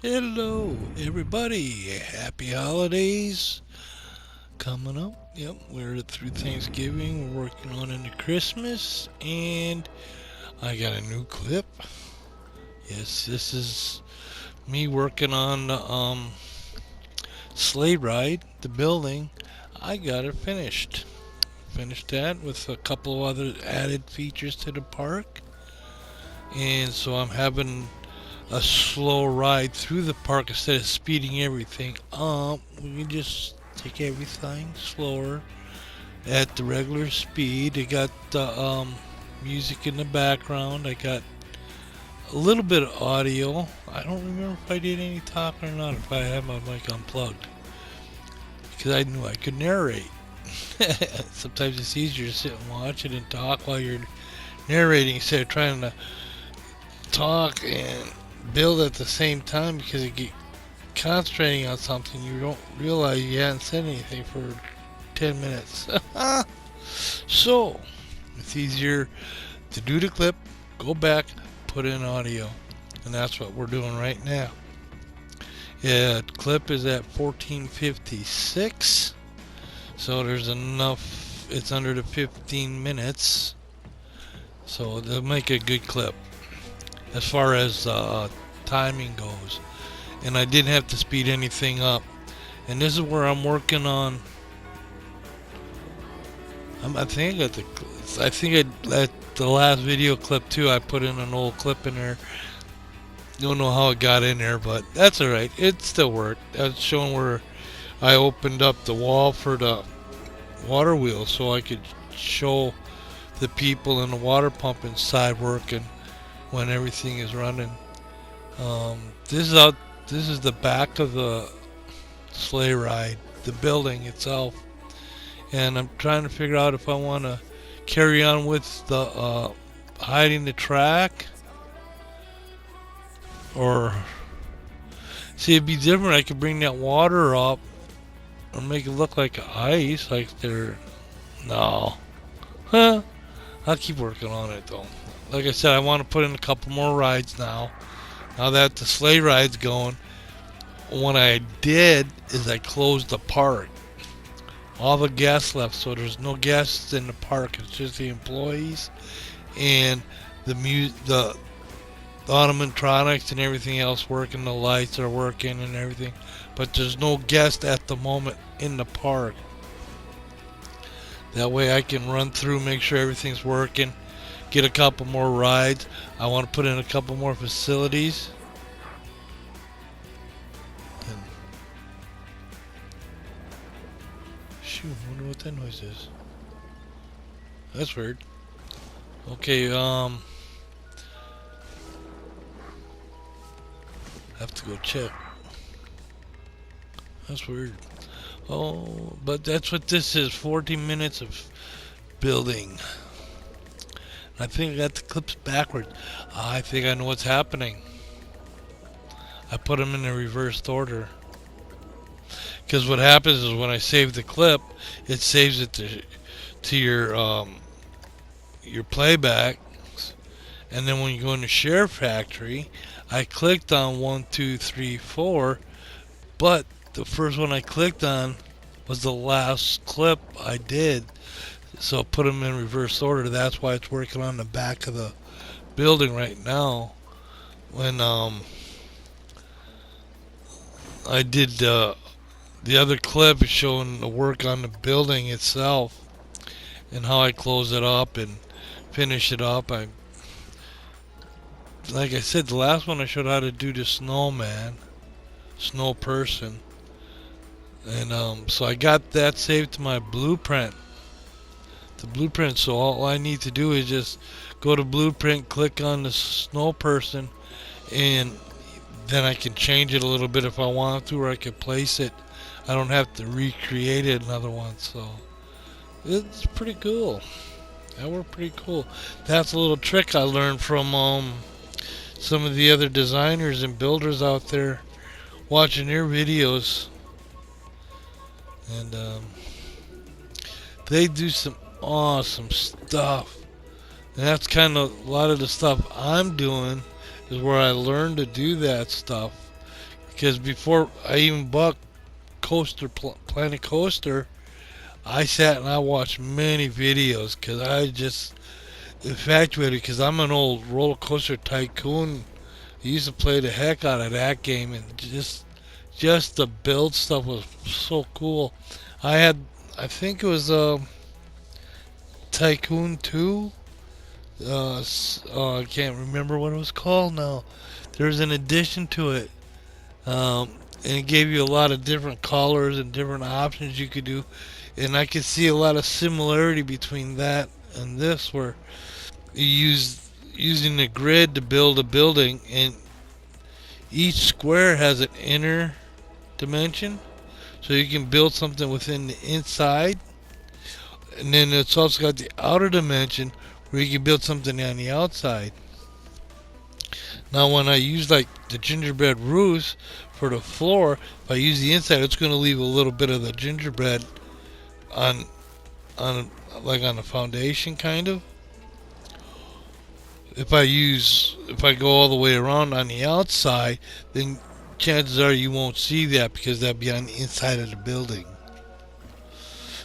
Hello, everybody. Happy holidays coming up. Yep, we're through Thanksgiving. We're working on into Christmas, and I got a new clip. Yes, this is me working on the sleigh ride, the building. I got it finished. Finished that with a couple of other added features to the park, and so I'm having a slow ride through the park instead of speeding everything up. We can just take everything slower at the regular speed. I got the music in the background. I got a little bit of audio. I don't remember if I did any talking or not, if I had my mic unplugged, because I knew I could narrate. Sometimes it's easier to sit and watch it and talk while you're narrating instead of trying to talk and build at the same time, because you get concentrating on something, you don't realize you haven't said anything for 10 minutes. So, it's easier to do the clip, go back, put in audio. And that's what we're doing right now. Yeah, clip is at 14:56. So there's enough, it's under the 15 minutes. So they'll make a good clip as far as timing goes. And I didn't have to speed anything up. And this is where I'm working on. I think I got the. I think at the last video clip too, I put in an old clip in there. Don't know how it got in there, but that's all right. It still worked. That's showing where I opened up the wall for the water wheel, so I could show the people in the water pump inside working when everything is running. This is out. This is the back of the sleigh ride, the building itself, and I'm trying to figure out if I want to carry on with the hiding the track, or see, it'd be different. I could bring that water up or make it look like ice, like they're no. Huh? I'll keep working on it though. Like I said, I want to put in a couple more rides now. Now that the sleigh ride's going, what I did is I closed the park. All the guests left, so there's no guests in the park. It's just the employees and the animatronics and everything else working. The lights are working and everything, but there's no guest at the moment in the park. That way I can run through, make sure everything's working, get a couple more rides. I want to put in a couple more facilities. And shoot, I wonder what that noise is. That's weird. Okay, have to go check. That's weird. Oh, but that's what this is. 40 minutes of building. I think I got the clips backwards. I think I know what's happening. I put them in the reversed order. Because what happens is when I save the clip, it saves it to your playback. And then when you go into Share Factory, I clicked on 1, 2, 3, 4, but the first one I clicked on was the last clip I did. So I put them in reverse order. That's why it's working on the back of the building right now. When I did the other clip is showing the work on the building itself and how I close it up and finish it up. Like I said, the last one I showed how to do the snowman, snow person, and so I got that saved to my blueprint. The blueprint. So all I need to do is just go to blueprint, click on the snow person, and then I can change it a little bit if I want to, or I can place it. I don't have to recreate it another one. So it's pretty cool. That worked pretty cool. That's a little trick I learned from some of the other designers and builders out there, watching their videos, and they do some awesome stuff. And that's kind of a lot of the stuff I'm doing is where I learned to do that stuff, Because before I even bought Planet Coaster, I sat and I watched many videos because I just infatuated. Because I'm an old roller coaster tycoon. I used to play the heck out of that game, and just the build stuff was so cool. I had, I think it was Tycoon 2. I can't remember what it was called now. There's an addition to it, and it gave you a lot of different colors and different options you could do. And I could see a lot of similarity between that and this, where you use using the grid to build a building, and each square has an inner dimension, so you can build something within the inside, and then it's also got the outer dimension where you can build something on the outside. Now, when I use like the gingerbread roofs for the floor, if I use the inside, it's going to leave a little bit of the gingerbread on on like on the foundation, kind of. If I go all the way around on the outside, then chances are you won't see that because that'll be on the inside of the building.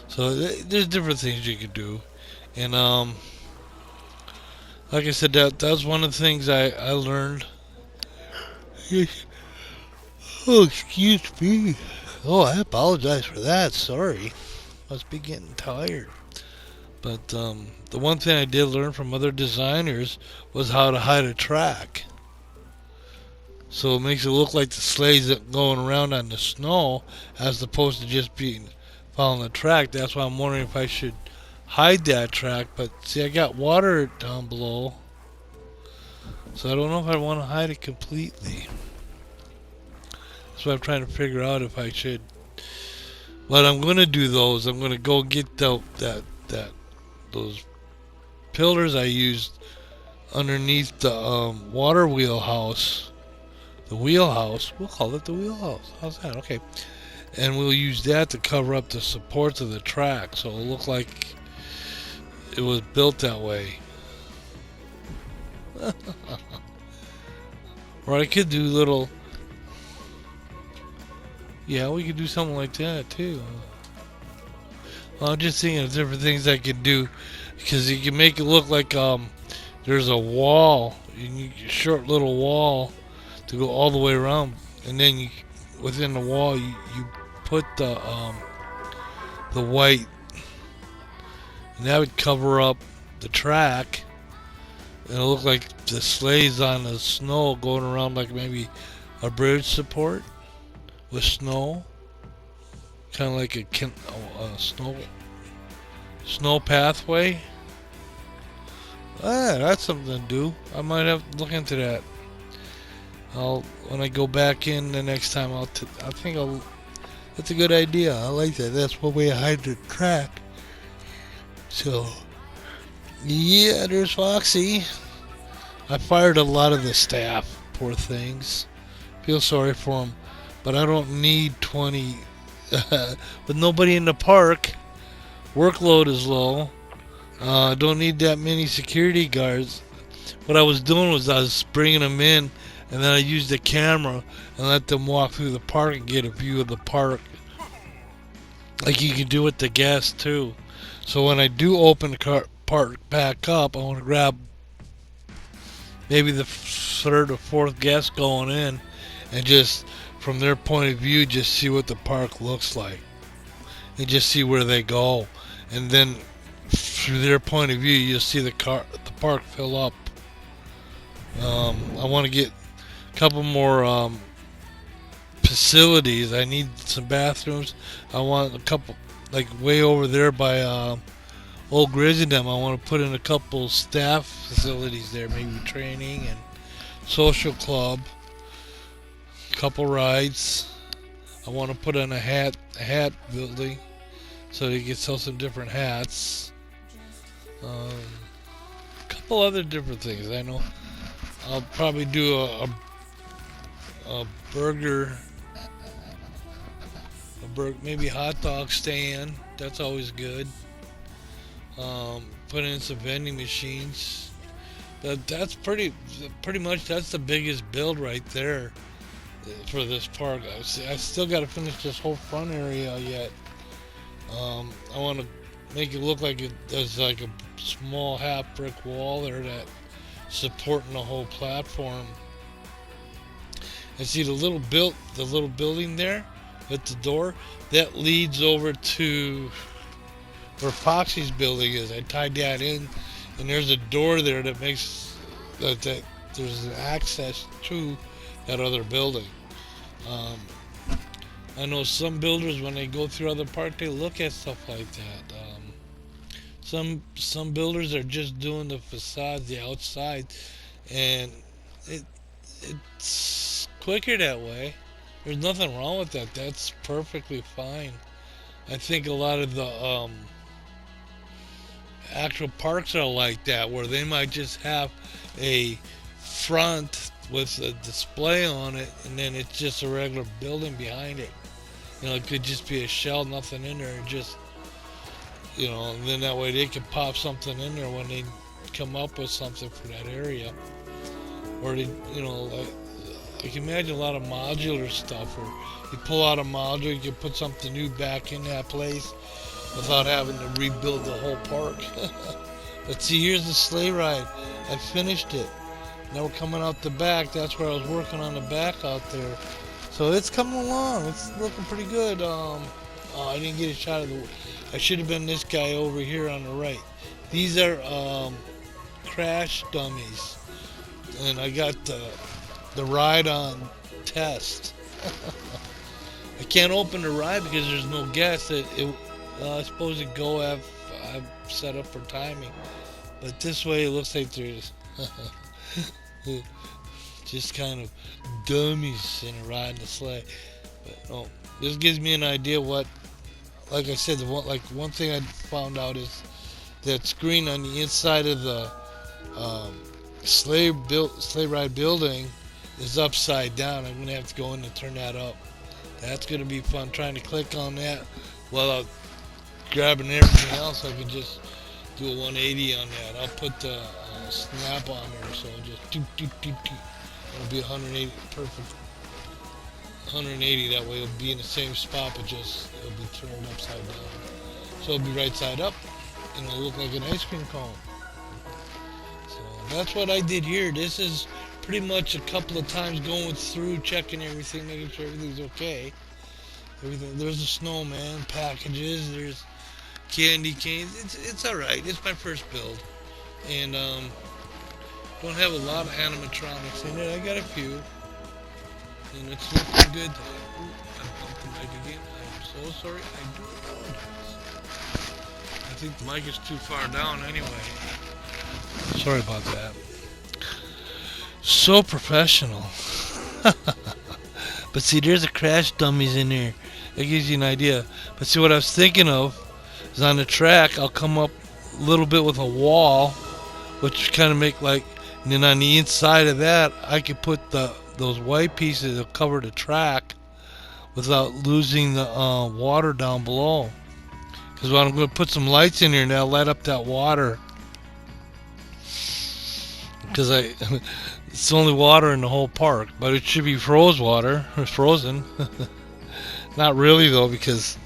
So there's different things you can do, and like I said, that's one of the things I learned. Oh, excuse me. Oh, I apologize for that. Sorry, must be getting tired. But the one thing I did learn from other designers was how to hide a track. So it makes it look like the sleighs that going around on the snow as opposed to just being following the track. That's why I'm wondering if I should hide that track. But see, I got water down below, so I don't know if I want to hide it completely. That's what I'm trying to figure out if I should. What I'm going to do though is I'm going to go get those pillars I used underneath the water wheelhouse. The wheelhouse. We'll call it the wheelhouse. How's that? Okay. And we'll use that to cover up the supports of the track, so it'll look like it was built that way. Or I could do little. Yeah, we could do something like that too. Well, I'm just thinking of different things I could do, because you can make it look like there's a wall, a short little wall to go all the way around, and then within the wall you put the white, and that would cover up the track, and it'll look like the sleighs on the snow going around like maybe a bridge support with snow, kind of like a snow pathway. That's something to do. I might have to look into that. When I go back in the next time, I think that's a good idea. I like that. That's one way to hide the track. So, yeah, there's Foxy. I fired a lot of the staff. Poor things. Feel sorry for them. But I don't need 20. With nobody in the park, workload is low. I don't need that many security guards. What I was doing was I was bringing them in, and then I used the camera and let them walk through the park and get a view of the park, like you can do with the guests too. So when I do open the park back up, I want to grab maybe the third or fourth guest going in, and just from their point of view, just see what the park looks like, and just see where they go, and then through their point of view, you'll see the park fill up. I want to get a couple more facilities. I need some bathrooms. I want a couple, like way over there by OelGrez and them. I want to put in a couple staff facilities there, maybe training and social club. A couple rides. I want to put in a hat building so you can sell some different hats. A couple other different things. I know I'll probably do a burger, maybe hot dog stand. That's always good. Put in some vending machines. But that's pretty much, that's the biggest build right there. for this park. I still got to finish this whole front area yet. I want to make it look like there's like a small half brick wall there that supporting the whole platform. And see the little building there at the door that leads over to where Foxy's building is. I tied that in, and there's a door there that makes that there's an access to that other building. Um, I know some builders, when they go through other parks, they look at stuff like that. Some builders are just doing the facade, the outside, and it's quicker that way. There's nothing wrong with that. That's perfectly fine. I think a lot of the actual parks are like that, where they might just have a front with a display on it, and then it's just a regular building behind it. It could just be a shell, nothing in there, just, and then that way they can pop something in there when they come up with something for that area. Or they, like, I can imagine a lot of modular stuff, where you pull out a module, you can put something new back in that place without having to rebuild the whole park. But see, here's the sleigh ride. I finished it. Now we're coming out the back. That's where I was working on the back out there. So it's coming along. It's looking pretty good. I didn't get a shot of the. I should have been this guy over here on the right. These are crash dummies, and I got the ride on test. I can't open the ride because there's no gas. I suppose it go I've set up for timing, but this way it looks like there's just kind of dummies in a riding the sleigh. But this gives me an idea what, like I said, one thing I found out is that screen on the inside of the sleigh ride building is upside down. I'm gonna have to go in and turn that up. That's gonna be fun, trying to click on that while grabbing everything else. I can just do a 180 on that. I'll put the snap on there, so just doot, doot, doot, doot. It'll be 180, perfect. 180, that way it'll be in the same spot, but just it'll be turned upside down. So it'll be right side up, and it'll look like an ice cream cone. So that's what I did here. This is pretty much a couple of times going through, checking everything, making sure everything's okay. There's a snowman, packages, there's candy canes. It's all right. It's my first build, and don't have a lot of animatronics in it. I got a few, and it's looking good. Ooh, I bumped the mic again. I'm so sorry. I do apologize. I think the mic is too far down anyway. Sorry about that. So professional. But see, there's a crash dummies in there. That gives you an idea. But see, what I was thinking of is on the track, I'll come up a little bit with a wall, which kind of make like, and then on the inside of that, I could put those white pieces that cover the track without losing the water down below. Because I'm going to put some lights in here and that'll light up that water. Because it's the only water in the whole park, but it should be frozen. Not really though, because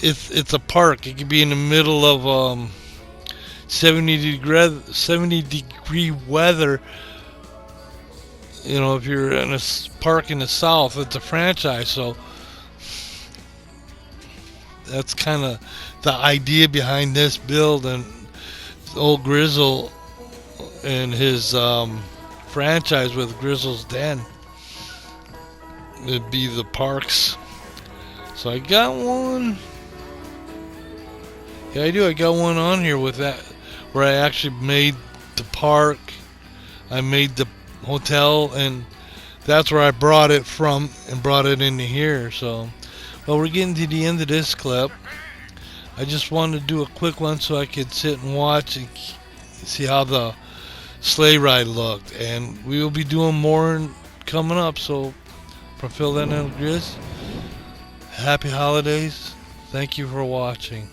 it's a park. It could be in the middle of 70 degree weather. If you're in a park in the south, it's a franchise, so that's kind of the idea behind this build. And old Grizzle and his franchise with Grizzle's Den, it'd be the parks. So I got one. Yeah, I do. I got one on here with that, where I actually made the park, I made the hotel, and that's where I brought it from and brought it into here. So, well, we're getting to the end of this clip. I just wanted to do a quick one so I could sit and watch and see how the sleigh ride looked. And we will be doing more coming up. So, from Phil and OelGrez, happy holidays. Thank you for watching.